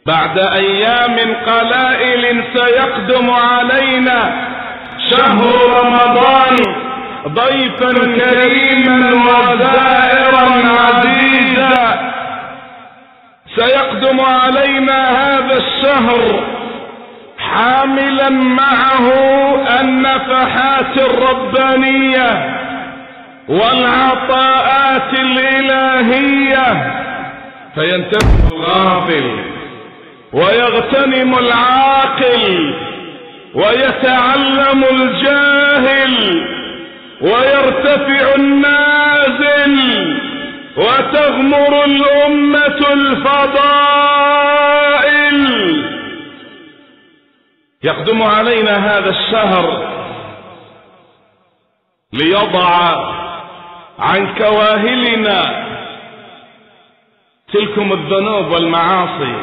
بعد أيام قلائل سيقدم علينا شهر رمضان ضيفا كريما وزائرا عزيزا. سيقدم علينا هذا الشهر حاملا معه النفحات الربانية والعطاءات الإلهية، فينتبه الغافل ويغتنم العاقل ويتعلم الجاهل ويرتفع النازل وتغمر الأمة الفضائل. يقدم علينا هذا الشهر ليضع عن كواهلنا تلكم الذنوب والمعاصي